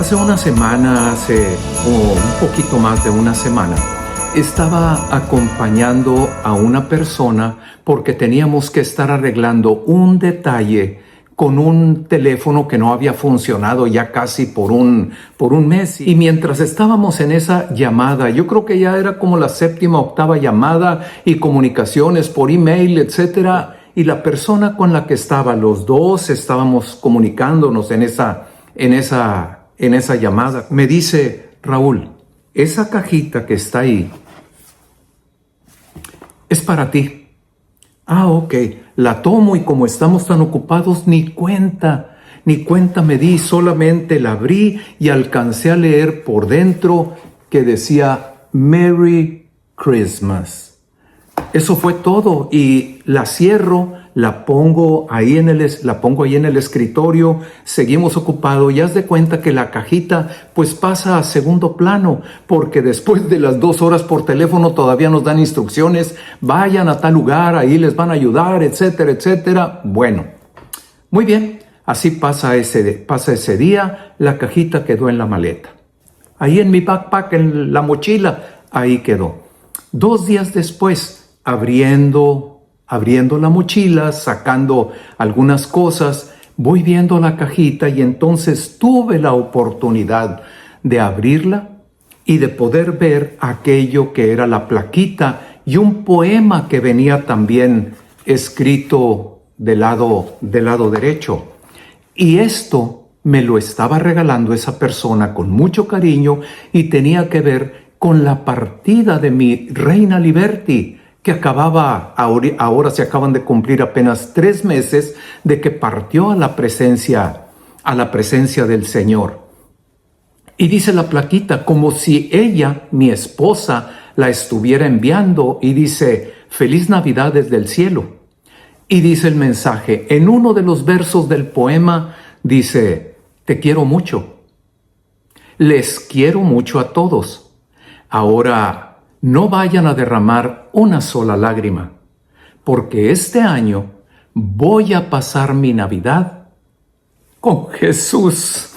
Hace una semana, un poquito más de una semana, estaba acompañando a una persona porque teníamos que estar arreglando un detalle con un teléfono que no había funcionado ya casi por un mes. Y mientras estábamos en esa llamada, yo creo que ya era como la 7ª, 8ª llamada y comunicaciones por email, etcétera, y la persona con la que estaba, los dos estábamos comunicándonos en esa llamada, me dice: Raúl, esa cajita que está ahí es para ti. Ah, ok. La tomo y como estamos tan ocupados, ni cuenta me di, solamente la abrí y alcancé a leer por dentro que decía Merry Christmas. Eso fue todo y la cierro, la pongo ahí en el escritorio, seguimos ocupados y haz de cuenta que la cajita pues pasa a segundo plano, porque después de las 2 horas por teléfono todavía nos dan instrucciones: vayan a tal lugar, ahí les van a ayudar, etcétera, etcétera. Bueno, muy bien, así pasa ese día, la cajita quedó en la maleta. Ahí en mi backpack, en la mochila, ahí quedó. 2 días después, abriendo la mochila, sacando algunas cosas, voy viendo la cajita y entonces tuve la oportunidad de abrirla y de poder ver aquello que era la plaquita y un poema que venía también escrito del lado derecho. Y esto me lo estaba regalando esa persona con mucho cariño y tenía que ver con la partida de mi reina Liberty, que ahora se acaban de cumplir apenas 3 meses de que partió a la presencia del Señor. Y dice la plaquita, como si ella, mi esposa, la estuviera enviando, y dice: Feliz Navidad desde el cielo. Y dice el mensaje, en uno de los versos del poema, dice: te quiero mucho. Les quiero mucho a todos. Ahora, no vayan a derramar una sola lágrima, porque este año voy a pasar mi Navidad con Jesús.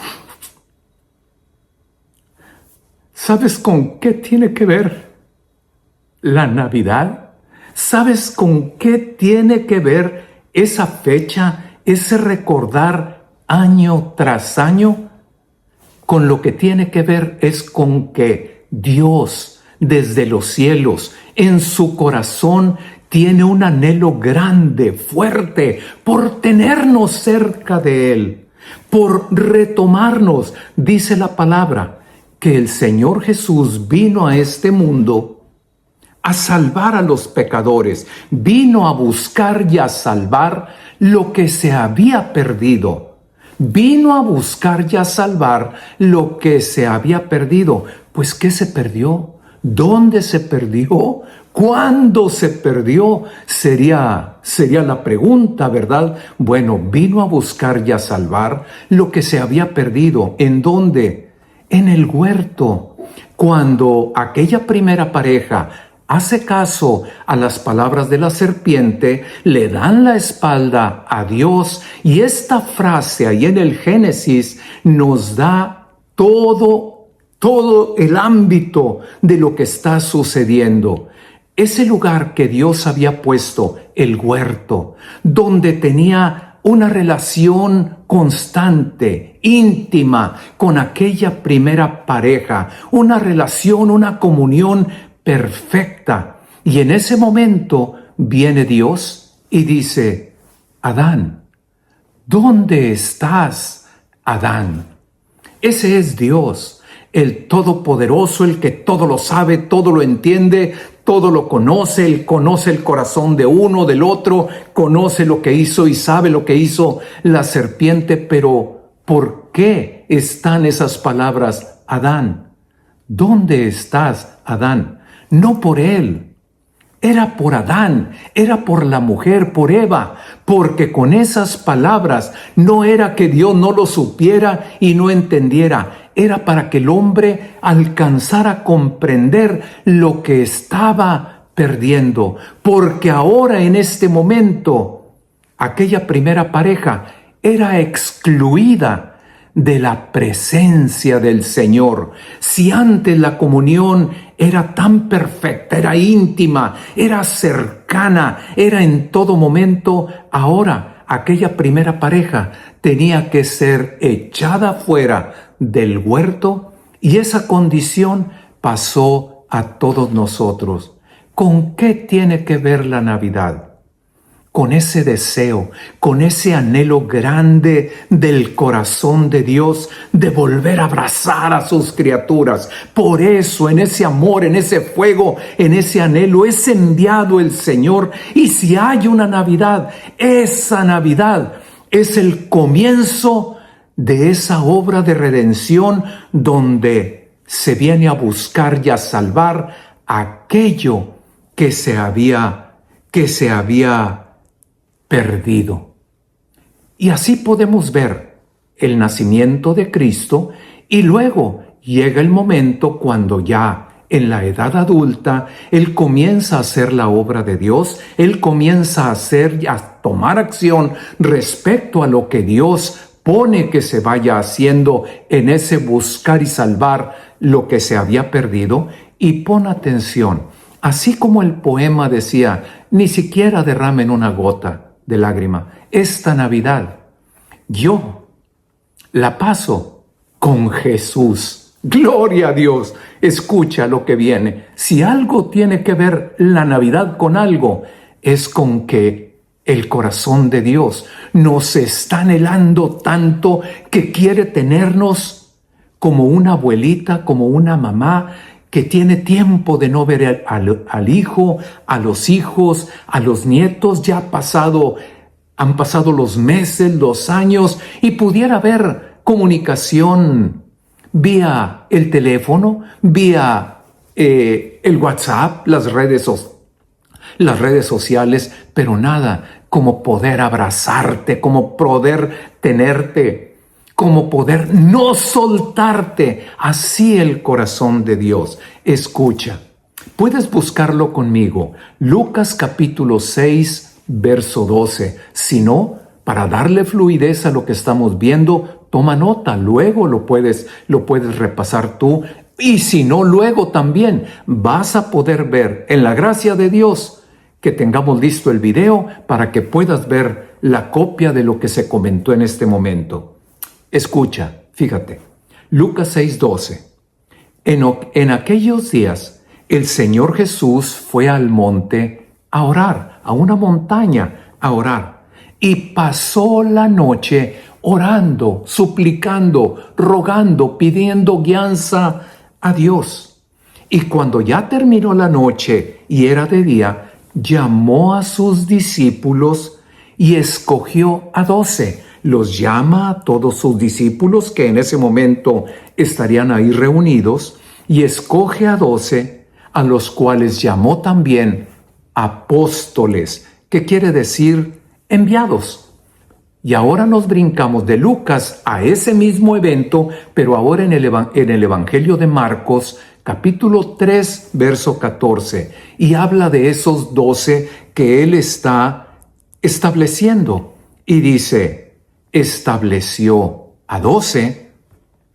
¿Sabes con qué tiene que ver la Navidad? ¿Sabes con qué tiene que ver esa fecha, ese recordar año tras año? Con lo que tiene que ver es con que Dios, desde los cielos, en su corazón, tiene un anhelo grande, fuerte, por tenernos cerca de Él, por retomarnos. Dice la palabra que el Señor Jesús vino a este mundo a salvar a los pecadores, vino a buscar y a salvar lo que se había perdido. Vino a buscar y a salvar lo que se había perdido. Pues, ¿qué se perdió? ¿Dónde se perdió? ¿Cuándo se perdió? Sería la pregunta, ¿verdad? Bueno, vino a buscar y a salvar lo que se había perdido. ¿En dónde? En el huerto. Cuando aquella primera pareja hace caso a las palabras de la serpiente, le dan la espalda a Dios, y esta frase ahí en el Génesis nos da todo el ámbito de lo que está sucediendo. Ese lugar que Dios había puesto, el huerto, donde tenía una relación constante, íntima, con aquella primera pareja, una relación, una comunión perfecta. Y en ese momento viene Dios y dice: Adán, ¿dónde estás, Adán? Ese es Dios, el Todopoderoso, el que todo lo sabe, todo lo entiende, todo lo conoce. Él conoce el corazón de uno, del otro, conoce lo que hizo y sabe lo que hizo la serpiente. Pero, ¿por qué están esas palabras? Adán, ¿dónde estás, Adán? No por él. Era por Adán, era por la mujer, por Eva, porque con esas palabras no era que Dios no lo supiera y no entendiera, era para que el hombre alcanzara a comprender lo que estaba perdiendo, porque ahora en este momento aquella primera pareja era excluida de la presencia del Señor. Si antes la comunión era tan perfecta, era íntima, era cercana, era en todo momento, ahora aquella primera pareja tenía que ser echada fuera del huerto y esa condición pasó a todos nosotros. ¿Con qué tiene que ver la Navidad? Con ese deseo, con ese anhelo grande del corazón de Dios de volver a abrazar a sus criaturas. Por eso, en ese amor, en ese fuego, en ese anhelo, es enviado el Señor. Y si hay una Navidad, esa Navidad es el comienzo de esa obra de redención donde se viene a buscar y a salvar aquello que se había perdido. Y así podemos ver el nacimiento de Cristo y luego llega el momento cuando ya en la edad adulta Él comienza a hacer la obra de Dios, Él comienza a hacer y a tomar acción respecto a lo que Dios pone que se vaya haciendo en ese buscar y salvar lo que se había perdido. Y pon atención, así como el poema decía, ni siquiera derramen una gota de lágrima. Esta Navidad yo la paso con Jesús. Gloria a Dios. Escucha lo que viene. Si algo tiene que ver la Navidad con algo, es con que el corazón de Dios nos está anhelando tanto que quiere tenernos como una abuelita, como una mamá que tiene tiempo de no ver al hijo, a los hijos, a los nietos. Ya han pasado los meses, los años, y pudiera haber comunicación vía el teléfono, vía el WhatsApp, las redes sociales, pero nada como poder abrazarte, como poder tenerte, como poder no soltarte. Así el corazón de Dios. Escucha, puedes buscarlo conmigo. Lucas capítulo 6, verso 12. Si no, para darle fluidez a lo que estamos viendo, toma nota. Luego lo puedes repasar tú. Y si no, luego también vas a poder ver, en la gracia de Dios, que tengamos listo el video para que puedas ver la copia de lo que se comentó en este momento. Escucha, fíjate, Lucas 6:12. En aquellos días, el Señor Jesús fue al monte a orar, a una montaña a orar, y pasó la noche orando, suplicando, rogando, pidiendo guianza a Dios. Y cuando ya terminó la noche y era de día, llamó a sus discípulos y escogió a 12. Los llama a todos sus discípulos que en ese momento estarían ahí reunidos y escoge a 12, a los cuales llamó también apóstoles, que quiere decir enviados. Y ahora nos brincamos de Lucas a ese mismo evento, pero ahora en el Evangelio de Marcos, capítulo 3, verso 14, y habla de esos 12 que él está estableciendo. Y dice, estableció a 12,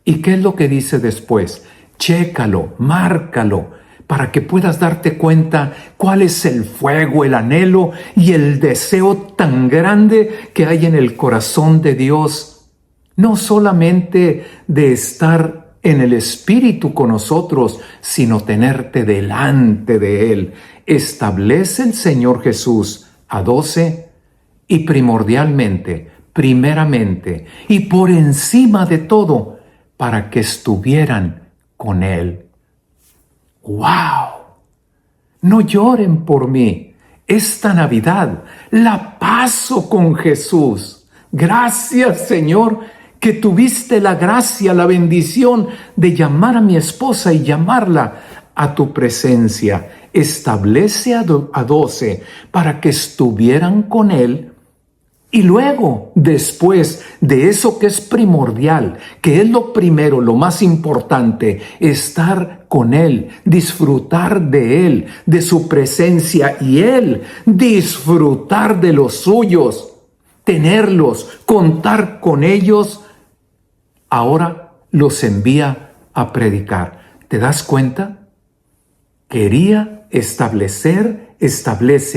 ¿y qué es lo que dice después? Chécalo, márcalo, para que puedas darte cuenta cuál es el fuego, el anhelo y el deseo tan grande que hay en el corazón de Dios, no solamente de estar en el Espíritu con nosotros, sino tenerte delante de Él. Establece el Señor Jesús a 12 y primeramente y por encima de todo, para que estuvieran con Él. ¡Wow! No lloren por mí. Esta Navidad la paso con Jesús. Gracias, Señor, que tuviste la gracia, la bendición de llamar a mi esposa y llamarla a tu presencia. Establece a 12 para que estuvieran con Él. Y luego, después de eso que es primordial, que es lo primero, lo más importante, estar con Él, disfrutar de Él, de su presencia, y Él disfrutar de los suyos, tenerlos, contar con ellos. ahora los envía a predicar. ¿Te das cuenta? Establece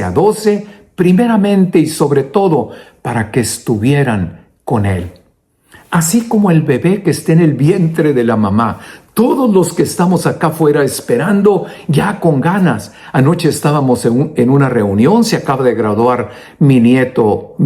a 12, primeramente y sobre todo, para que estuvieran con él. Así como el bebé que está en el vientre de la mamá. Todos los que estamos acá afuera esperando ya con ganas. Anoche estábamos en una reunión, se acaba de graduar mi nieto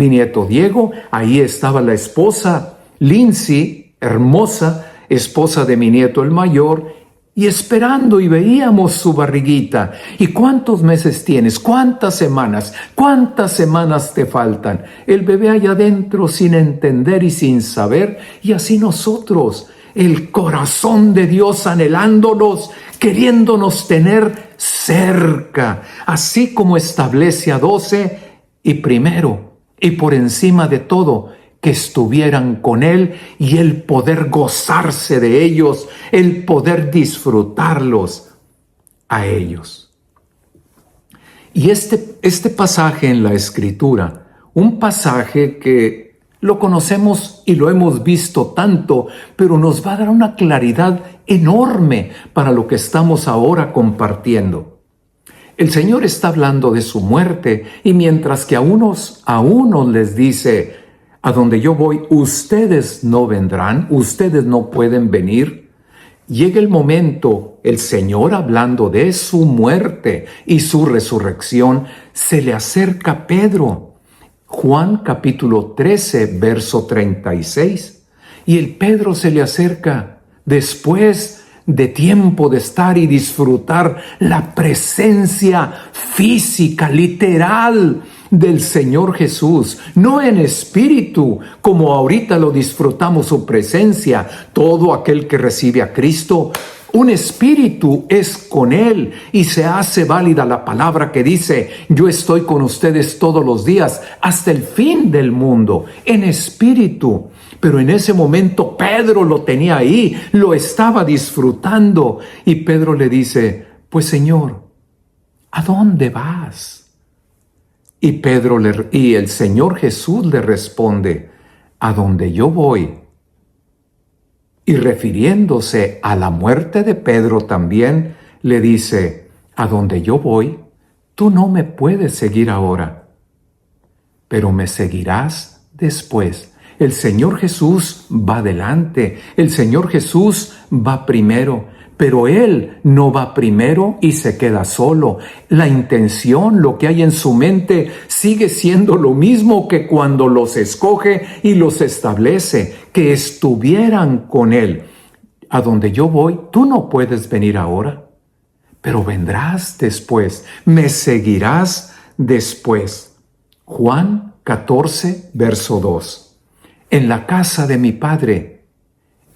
Diego. Ahí estaba la esposa Lindsay, hermosa esposa de mi nieto el mayor, y esperando, y veíamos su barriguita. ¿Y cuántos meses tienes? ¿Cuántas semanas? ¿Cuántas semanas te faltan? El bebé allá adentro sin entender y sin saber, y así nosotros, el corazón de Dios anhelándonos, queriéndonos tener cerca, así como establece a 12, y primero, y por encima de todo, que estuvieran con Él y el poder gozarse de ellos, el poder disfrutarlos a ellos. Y este pasaje en la Escritura, un pasaje que lo conocemos y lo hemos visto tanto, pero nos va a dar una claridad enorme para lo que estamos ahora compartiendo. El Señor está hablando de su muerte, y mientras que a unos les dice: a donde yo voy, ustedes no vendrán, ustedes no pueden venir. Llega el momento, el Señor, hablando de su muerte y su resurrección, se le acerca a Pedro. Juan capítulo 13, verso 36. Y el Pedro se le acerca después de tiempo de estar y disfrutar la presencia física, literal, del Señor Jesús, no en espíritu, como ahorita lo disfrutamos su presencia. Todo aquel que recibe a Cristo, un espíritu es con Él, y se hace válida la palabra que dice: yo estoy con ustedes todos los días hasta el fin del mundo, en espíritu. Pero en ese momento Pedro lo tenía ahí, lo estaba disfrutando, y Pedro le dice: Señor, ¿a dónde vas? Y el Señor Jesús le responde: a donde yo voy. Y refiriéndose a la muerte de Pedro también, le dice: a donde yo voy, tú no me puedes seguir ahora, pero me seguirás después. El Señor Jesús va adelante, el Señor Jesús va primero. Pero Él no va primero y se queda solo. La intención, lo que hay en su mente, sigue siendo lo mismo que cuando los escoge y los establece, que estuvieran con Él. A donde yo voy, tú no puedes venir ahora, pero vendrás después, me seguirás después. Juan 14, verso 2. En la casa de mi Padre,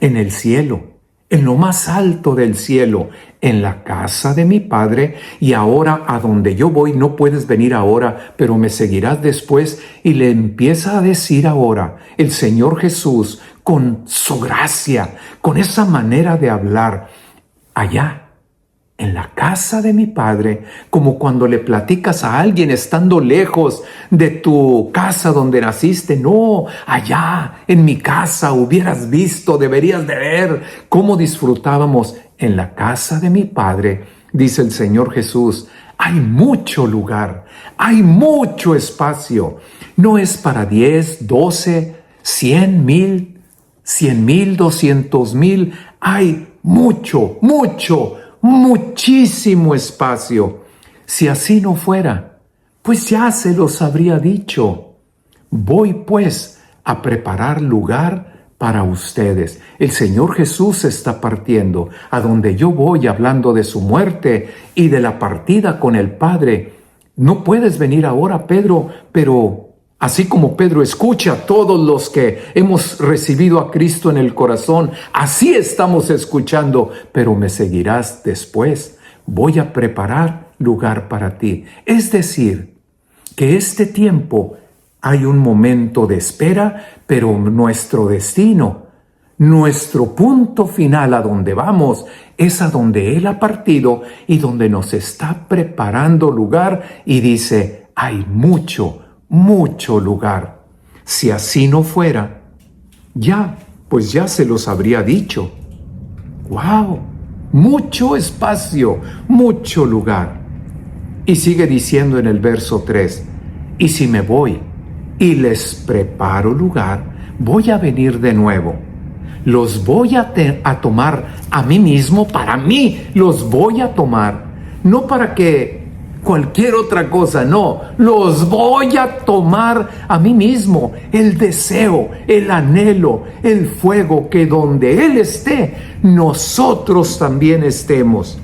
en el cielo, en lo más alto del cielo, en la casa de mi Padre, y ahora a donde yo voy no puedes venir ahora, pero me seguirás después. Y le empieza a decir ahora el Señor Jesús, con su gracia, con esa manera de hablar: allá, en la casa de mi Padre, como cuando le platicas a alguien estando lejos de tu casa donde naciste. No, allá en mi casa hubieras visto, deberías de ver cómo disfrutábamos en la casa de mi Padre, dice el Señor Jesús. Hay mucho lugar, hay mucho espacio. No es para 10, 12, 100,000, 200,000. Hay muchísimo espacio. Si así no fuera, pues ya se los habría dicho. Voy pues a preparar lugar para ustedes. El Señor Jesús está partiendo. A donde yo voy, hablando de su muerte y de la partida con el Padre. No puedes venir ahora, Pedro, pero así como Pedro escucha a todos los que hemos recibido a Cristo en el corazón, así estamos escuchando: pero me seguirás después. Voy a preparar lugar para ti. Es decir, que este tiempo hay un momento de espera, pero nuestro destino, nuestro punto final, a donde vamos, es a donde Él ha partido y donde nos está preparando lugar, y dice: hay mucho lugar. Si así no fuera, ya pues ya se los habría dicho. ¡Wow! Mucho espacio, mucho lugar. Y sigue diciendo en el verso 3, y si me voy y les preparo lugar, voy a venir de nuevo. Los voy a tomar a mí mismo, para mí los voy a tomar, no para que cualquier otra cosa, no, los voy a tomar a mí mismo. El deseo, el anhelo, el fuego, que donde Él esté, nosotros también estemos.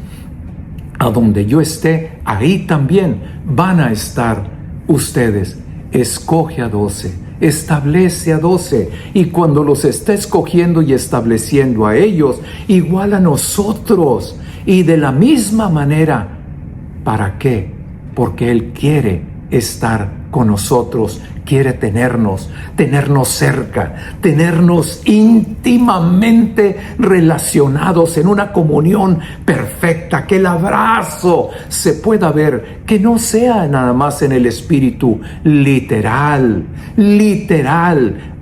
A donde yo esté, ahí también van a estar ustedes. Escoge a 12, establece a 12, y cuando los está escogiendo y estableciendo a ellos, igual a nosotros, y de la misma manera. ¿Para qué? Porque Él quiere estar con nosotros, quiere tenernos cerca, tenernos íntimamente relacionados en una comunión perfecta, que el abrazo se pueda ver, que no sea nada más en el espíritu, literal,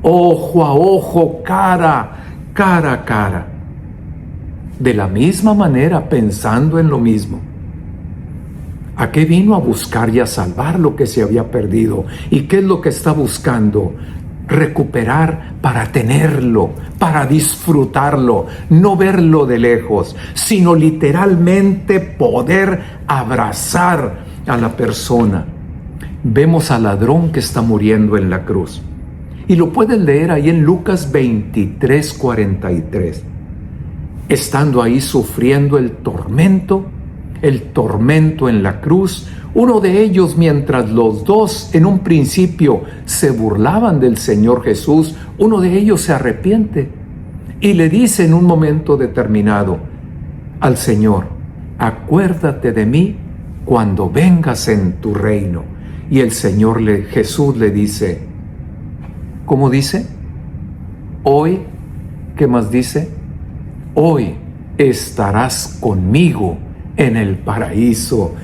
ojo a ojo, cara a cara. De la misma manera, pensando en lo mismo. ¿A qué vino? A buscar y a salvar lo que se había perdido. ¿Y qué es lo que está buscando? Recuperar para tenerlo, para disfrutarlo, no verlo de lejos, sino literalmente poder abrazar a la persona. Vemos al ladrón que está muriendo en la cruz. Y lo pueden leer ahí en Lucas 23:43. Estando ahí sufriendo el tormento en la cruz, uno de ellos, mientras los dos en un principio se burlaban del Señor Jesús, uno de ellos se arrepiente y le dice en un momento determinado al Señor: acuérdate de mí cuando vengas en tu reino. Y el Señor Jesús le dice, ¿cómo dice? Hoy, ¿qué más dice? Hoy estarás conmigo en el paraíso.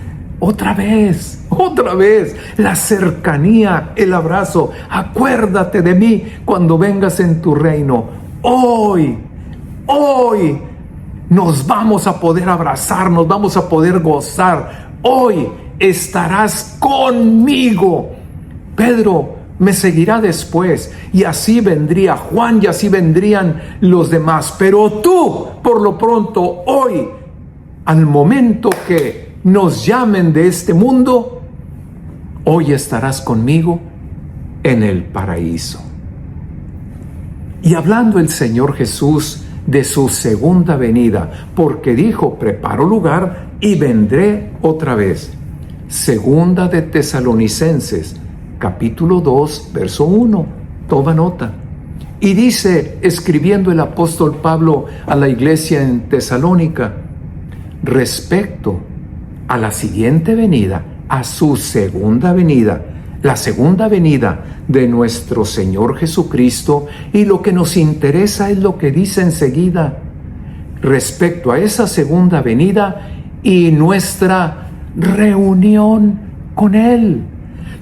Otra vez, la cercanía, el abrazo. Acuérdate de mí cuando vengas en tu reino. Hoy nos vamos a poder abrazar, nos vamos a poder gozar. Hoy estarás conmigo. Pedro me seguirá después, y así vendría Juan, y así vendrían los demás. Pero tú, por lo pronto, hoy, al momento que nos llamen de este mundo, hoy estarás conmigo en el paraíso. Y hablando el Señor Jesús de su segunda venida, porque dijo: preparo lugar y vendré otra vez. Segunda de Tesalonicenses, capítulo 2, verso 1. Toma nota. Y dice, escribiendo el apóstol Pablo a la iglesia en Tesalónica, respecto a la siguiente venida, a su segunda venida, la segunda venida de nuestro Señor Jesucristo, y lo que nos interesa es lo que dice enseguida respecto a esa segunda venida y nuestra reunión con Él.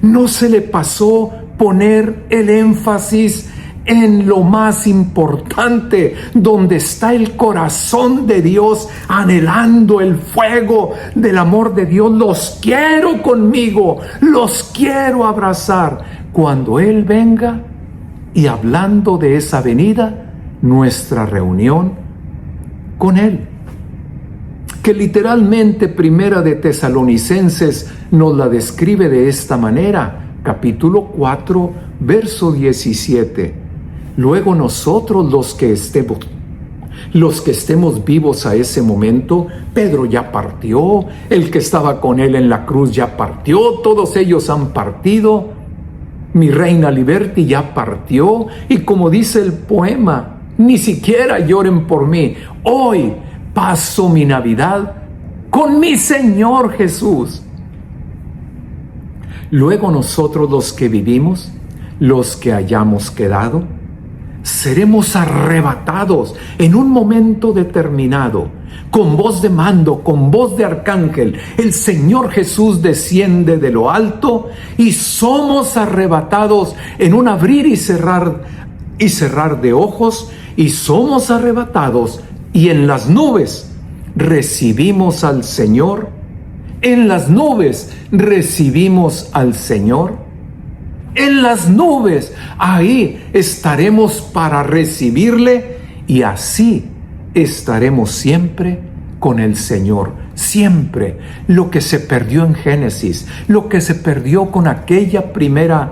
No se le pasó poner el énfasis en lo más importante, donde está el corazón de Dios anhelando el fuego del amor de Dios. Los quiero conmigo, los quiero abrazar cuando Él venga. Y hablando de esa venida, nuestra reunión con Él, que literalmente Primera de Tesalonicenses nos la describe de esta manera, capítulo 4, verso 17. Luego nosotros los que estemos vivos a ese momento, Pedro ya partió, el que estaba con él en la cruz ya partió, todos ellos han partido, mi reina Liberty ya partió, y como dice el poema, ni siquiera lloren por mí, hoy paso mi Navidad con mi Señor Jesús. Luego nosotros los que vivimos, los que hayamos quedado, seremos arrebatados en un momento determinado, con voz de mando, con voz de arcángel. El Señor Jesús desciende de lo alto y somos arrebatados en un abrir y cerrar de ojos, y somos arrebatados y en las nubes recibimos al Señor. En las nubes recibimos al Señor. En las nubes, ahí estaremos para recibirle y así estaremos siempre con el Señor. Siempre. Lo que se perdió en Génesis, lo que se perdió con aquella primera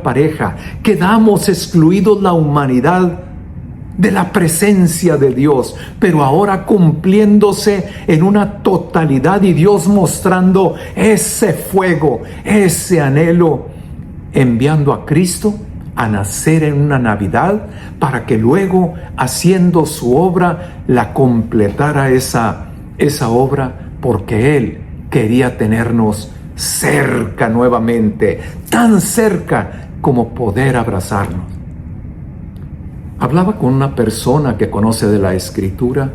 pareja, quedamos excluidos la humanidad de la presencia de Dios, pero ahora cumpliéndose en una totalidad y Dios mostrando ese fuego, ese anhelo, enviando a Cristo a nacer en una Navidad para que luego, haciendo su obra, la completara esa obra, porque Él quería tenernos cerca nuevamente, tan cerca como poder abrazarnos. Hablaba con una persona que conoce de la Escritura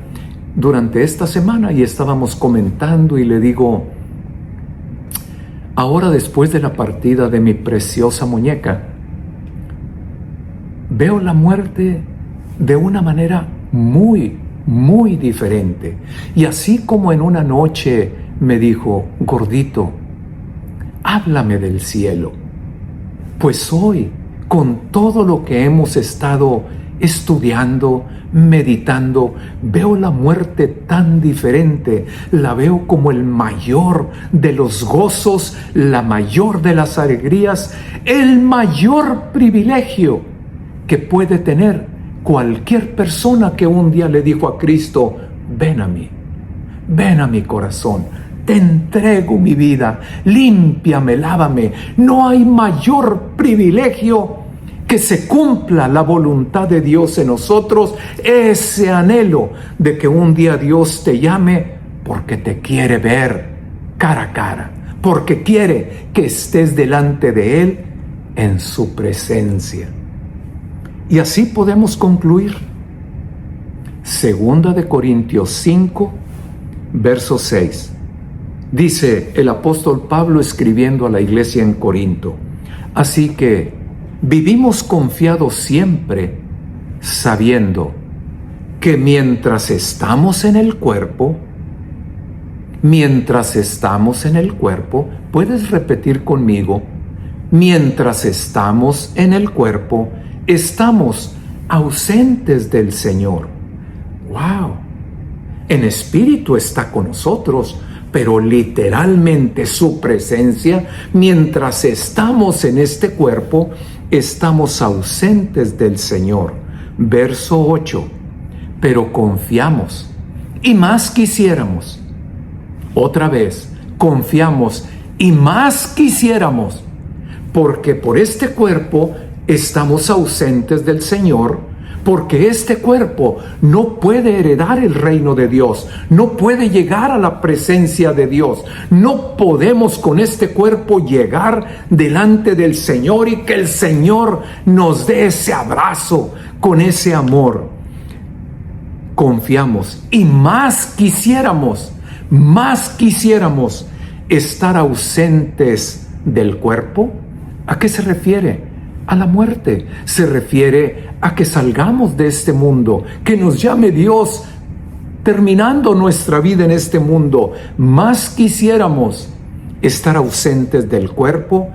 durante esta semana y estábamos comentando y le digo, ahora después de la partida de mi preciosa muñeca, veo la muerte de una manera muy, muy diferente. Y así como en una noche me dijo, gordito, háblame del cielo. Pues hoy, con todo lo que hemos estado estudiando, meditando, veo la muerte tan diferente. La veo como el mayor de los gozos, la mayor de las alegrías, el mayor privilegio que puede tener cualquier persona que un día le dijo a Cristo, ven a mí, ven a mi corazón, te entrego mi vida, límpiame, lávame. No hay mayor privilegio que se cumpla la voluntad de Dios en nosotros, ese anhelo de que un día Dios te llame porque te quiere ver cara a cara, porque quiere que estés delante de Él en su presencia. Y así podemos concluir. Segunda de Corintios 5, verso 6. Dice el apóstol Pablo escribiendo a la iglesia en Corinto, así que vivimos confiados siempre, sabiendo que mientras estamos en el cuerpo, puedes repetir conmigo, mientras estamos en el cuerpo, estamos ausentes del Señor. ¡Wow! En espíritu está con nosotros, pero literalmente su presencia, mientras estamos en este cuerpo, estamos ausentes del Señor. Verso 8. Pero confiamos, y más quisiéramos. Otra vez, confiamos, y más quisiéramos, porque por este cuerpo estamos ausentes del Señor, porque este cuerpo no puede heredar el reino de Dios, no puede llegar a la presencia de Dios. No podemos con este cuerpo llegar delante del Señor y que el Señor nos dé ese abrazo con ese amor. Confiamos y más quisiéramos estar ausentes del cuerpo. ¿A qué se refiere? A la muerte. Se refiere a que salgamos de este mundo, que nos llame Dios terminando nuestra vida en este mundo. Más quisiéramos estar ausentes del cuerpo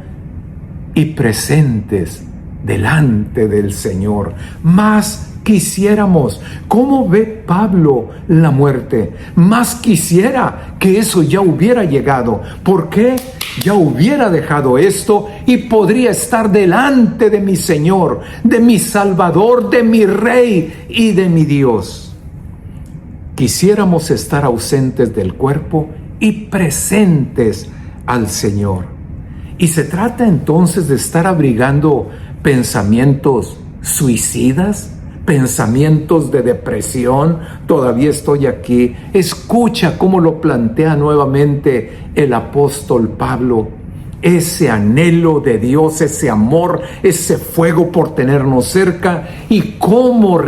y presentes delante del Señor. Más quisiéramos. ¿Cómo ve Pablo la muerte? Más quisiera que eso ya hubiera llegado. ¿Por qué? Ya hubiera dejado esto y podría estar delante de mi Señor, de mi Salvador, de mi Rey y de mi Dios. Quisiéramos estar ausentes del cuerpo y presentes al Señor. Y se trata entonces de estar abrigando pensamientos suicidas, pensamientos de depresión. Todavía estoy aquí. Escucha cómo lo plantea nuevamente el apóstol Pablo. Ese anhelo de Dios, ese amor, ese fuego por tenernos cerca y cómo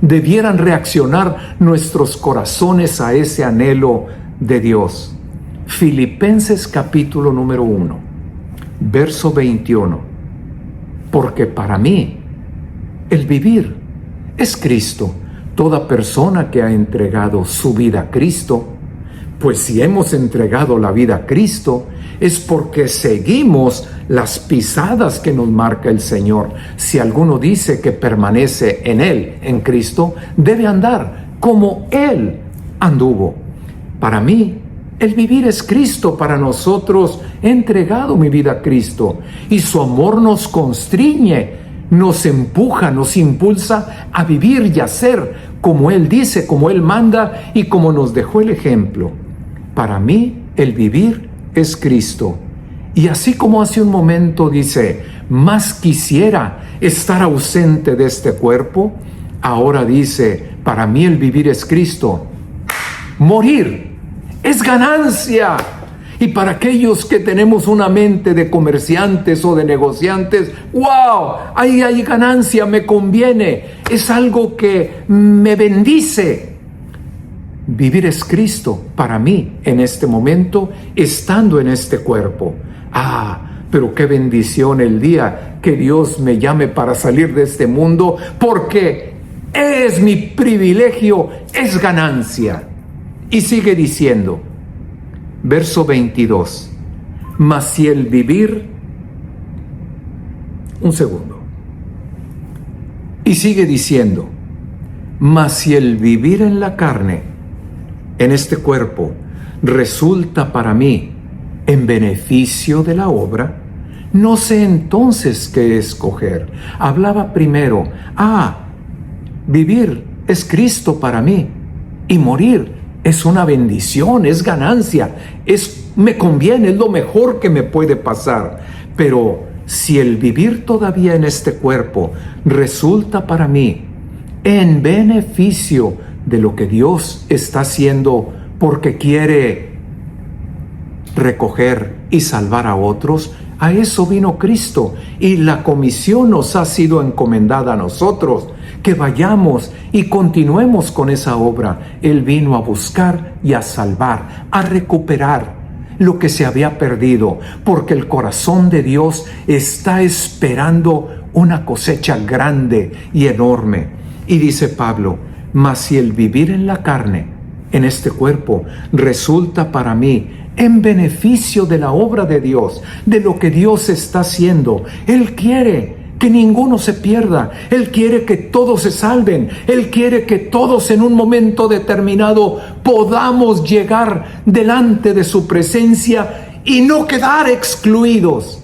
debieran reaccionar nuestros corazones a ese anhelo de Dios. Filipenses capítulo número 1, verso 21. Porque para mí el vivir es Cristo. Toda persona que ha entregado su vida a Cristo, pues si hemos entregado la vida a Cristo, es porque seguimos las pisadas que nos marca el Señor. Si alguno dice que permanece en Él, en Cristo, debe andar como Él anduvo. Para mí, el vivir es Cristo. Para nosotros he entregado mi vida a Cristo y su amor nos constriñe, nos empuja, nos impulsa a vivir y a ser como Él dice, como Él manda y como nos dejó el ejemplo. Para mí, el vivir es Cristo. Y así como hace un momento dice, más quisiera estar ausente de este cuerpo, ahora dice, para mí el vivir es Cristo. Morir es ganancia. Y para aquellos que tenemos una mente de comerciantes o de negociantes, ¡wow! Ahí hay ganancia, me conviene. Es algo que me bendice. Vivir es Cristo para mí en este momento, estando en este cuerpo. Pero qué bendición el día que Dios me llame para salir de este mundo, porque es mi privilegio, es ganancia. Y sigue diciendo, verso 22, mas si el vivir, un segundo, y sigue diciendo, mas si el vivir en la carne, en este cuerpo, resulta para mí en beneficio de la obra, no sé entonces qué escoger. Hablaba primero, vivir es Cristo para mí y morir es una bendición, es ganancia, me conviene, es lo mejor que me puede pasar. Pero si el vivir todavía en este cuerpo resulta para mí en beneficio de lo que Dios está haciendo porque quiere recoger y salvar a otros, a eso vino Cristo, y la comisión nos ha sido encomendada a nosotros, que vayamos y continuemos con esa obra. Él vino a buscar y a salvar, a recuperar lo que se había perdido, porque el corazón de Dios está esperando una cosecha grande y enorme. Y dice Pablo, mas si el vivir en la carne, en este cuerpo, resulta para mí en beneficio de la obra de Dios, de lo que Dios está haciendo. Él quiere que ninguno se pierda. Él quiere que todos se salven. Él quiere que todos en un momento determinado podamos llegar delante de su presencia y no quedar excluidos,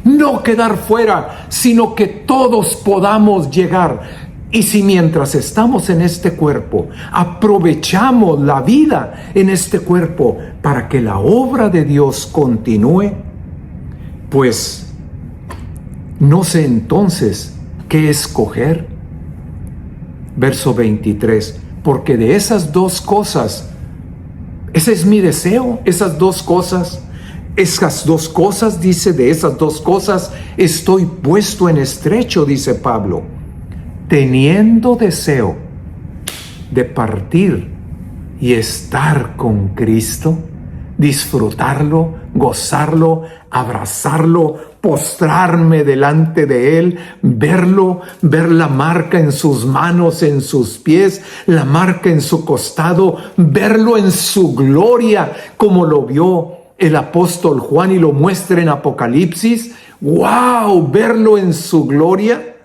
no quedar fuera, sino que todos podamos llegar. Y si mientras estamos en este cuerpo, aprovechamos la vida en este cuerpo para que la obra de Dios continúe, pues no sé entonces qué escoger. Verso 23, porque de esas dos cosas, ese es mi deseo, esas dos cosas, dice, de esas dos cosas estoy puesto en estrecho, dice Pablo, teniendo deseo de partir y estar con Cristo, disfrutarlo, gozarlo, abrazarlo, postrarme delante de Él, verlo, ver la marca en sus manos, en sus pies, la marca en su costado, verlo en su gloria, como lo vio el apóstol Juan y lo muestra en Apocalipsis. ¡Wow! Verlo en su gloria.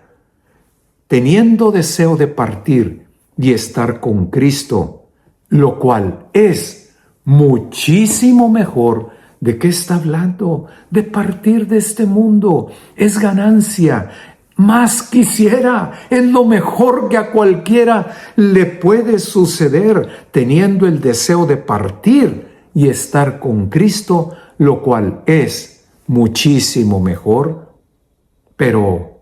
Teniendo deseo de partir y estar con Cristo, lo cual es muchísimo mejor. ¿De qué está hablando? De partir de este mundo. Es ganancia. Más quisiera. Es lo mejor que a cualquiera le puede suceder, teniendo el deseo de partir y estar con Cristo, lo cual es muchísimo mejor. Pero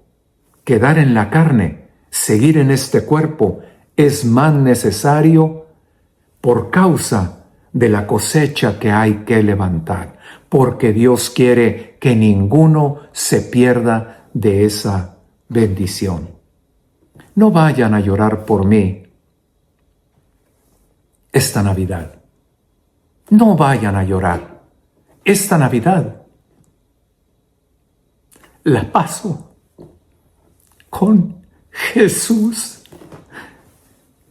quedar en la carne, seguir en este cuerpo, es más necesario por causa de la cosecha que hay que levantar, porque Dios quiere que ninguno se pierda de esa bendición. No vayan a llorar por mí esta Navidad. No vayan a llorar. Esta Navidad la paso con Jesús,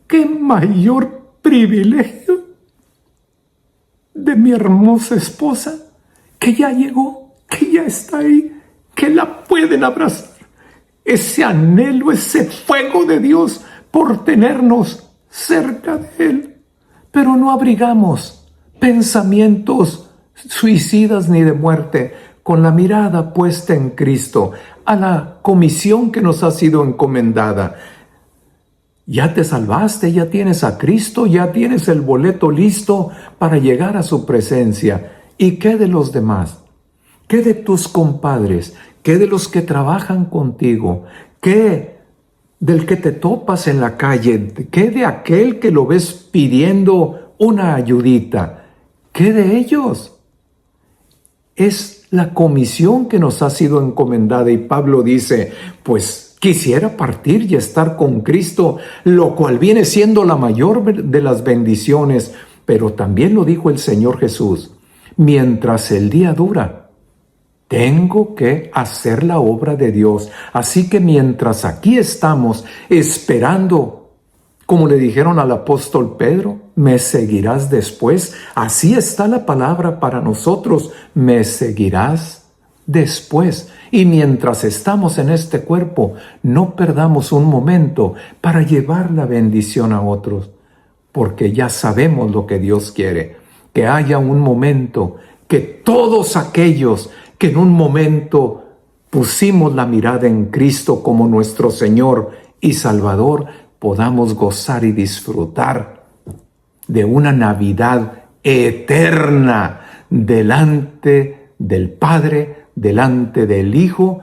qué mayor privilegio de mi hermosa esposa, que ya llegó, que ya está ahí, que la pueden abrazar. Ese anhelo, ese fuego de Dios por tenernos cerca de Él. Pero no abrigamos pensamientos suicidas ni de muerte, con la mirada puesta en Cristo, a la comisión que nos ha sido encomendada. Ya te salvaste, ya tienes a Cristo, ya tienes el boleto listo para llegar a su presencia. ¿Y qué de los demás? ¿Qué de tus compadres? ¿Qué de los que trabajan contigo? ¿Qué del que te topas en la calle? ¿Qué de aquel que lo ves pidiendo una ayudita? ¿Qué de ellos? Es la comisión que nos ha sido encomendada, y Pablo dice, pues quisiera partir y estar con Cristo, lo cual viene siendo la mayor de las bendiciones. Pero también lo dijo el Señor Jesús, mientras el día dura, tengo que hacer la obra de Dios. Así que mientras aquí estamos esperando, como le dijeron al apóstol Pedro, ¿me seguirás después? Así está la palabra para nosotros, ¿me seguirás después? Y mientras estamos en este cuerpo, no perdamos un momento para llevar la bendición a otros, porque ya sabemos lo que Dios quiere, que haya un momento que todos aquellos que en un momento pusimos la mirada en Cristo como nuestro Señor y Salvador, podamos gozar y disfrutar de una Navidad eterna delante del Padre, delante del Hijo,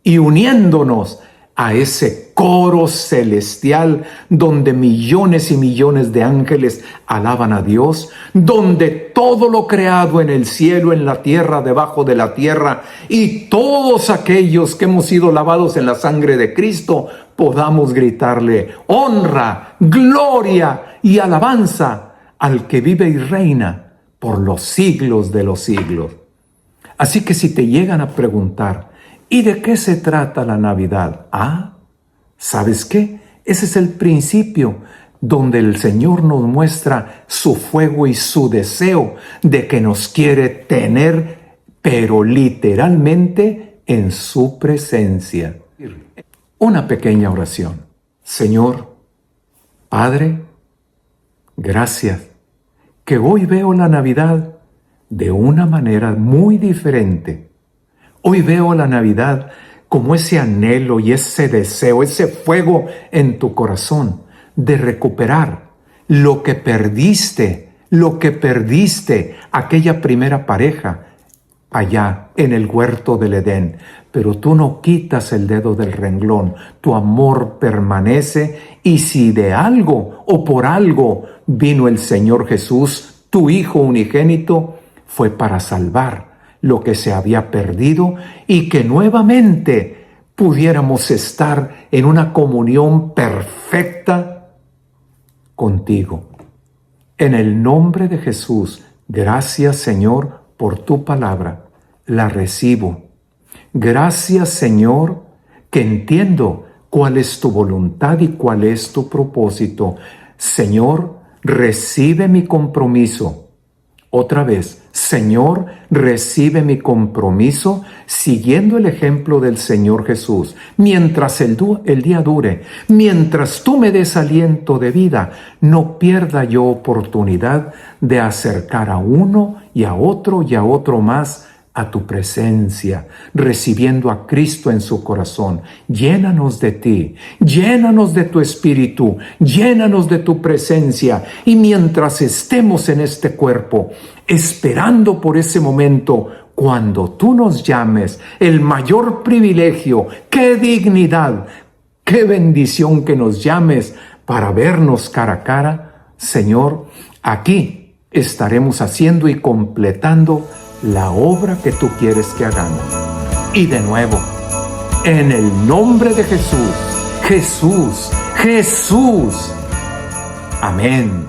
y uniéndonos a ese coro celestial donde millones y millones de ángeles alaban a Dios, donde todo lo creado en el cielo, en la tierra, debajo de la tierra, y todos aquellos que hemos sido lavados en la sangre de Cristo, podamos gritarle honra, gloria y alabanza al que vive y reina por los siglos de los siglos. Así que si te llegan a preguntar, ¿y de qué se trata la Navidad? ¿Sabes qué? Ese es el principio donde el Señor nos muestra su fuego y su deseo de que nos quiere tener, pero literalmente en su presencia. Una pequeña oración. Señor, Padre, gracias, que hoy veo la Navidad de una manera muy diferente. Hoy veo la Navidad como ese anhelo y ese deseo, ese fuego en tu corazón de recuperar lo que perdiste, aquella primera pareja allá en el huerto del Edén. Pero tú no quitas el dedo del renglón, tu amor permanece, y si de algo o por algo vino el Señor Jesús, tu Hijo unigénito, fue para salvar lo que se había perdido y que nuevamente pudiéramos estar en una comunión perfecta contigo. En el nombre de Jesús, gracias Señor por tu palabra, la recibo. Gracias Señor, que entiendo cuál es tu voluntad y cuál es tu propósito. Señor, recibe mi compromiso. Otra vez, Señor, recibe mi compromiso siguiendo el ejemplo del Señor Jesús. Mientras el día dure, mientras tú me des aliento de vida, no pierda yo oportunidad de acercar a uno y a otro más a tu presencia, recibiendo a Cristo en su corazón. Llénanos de ti, llénanos de tu espíritu, llénanos de tu presencia. Y mientras estemos en este cuerpo, esperando por ese momento, cuando tú nos llames, el mayor privilegio, qué dignidad, qué bendición que nos llames para vernos cara a cara, Señor, aquí estaremos haciendo y completando la obra que tú quieres que hagamos. Y de nuevo, en el nombre de Jesús, Jesús, Jesús. Amén.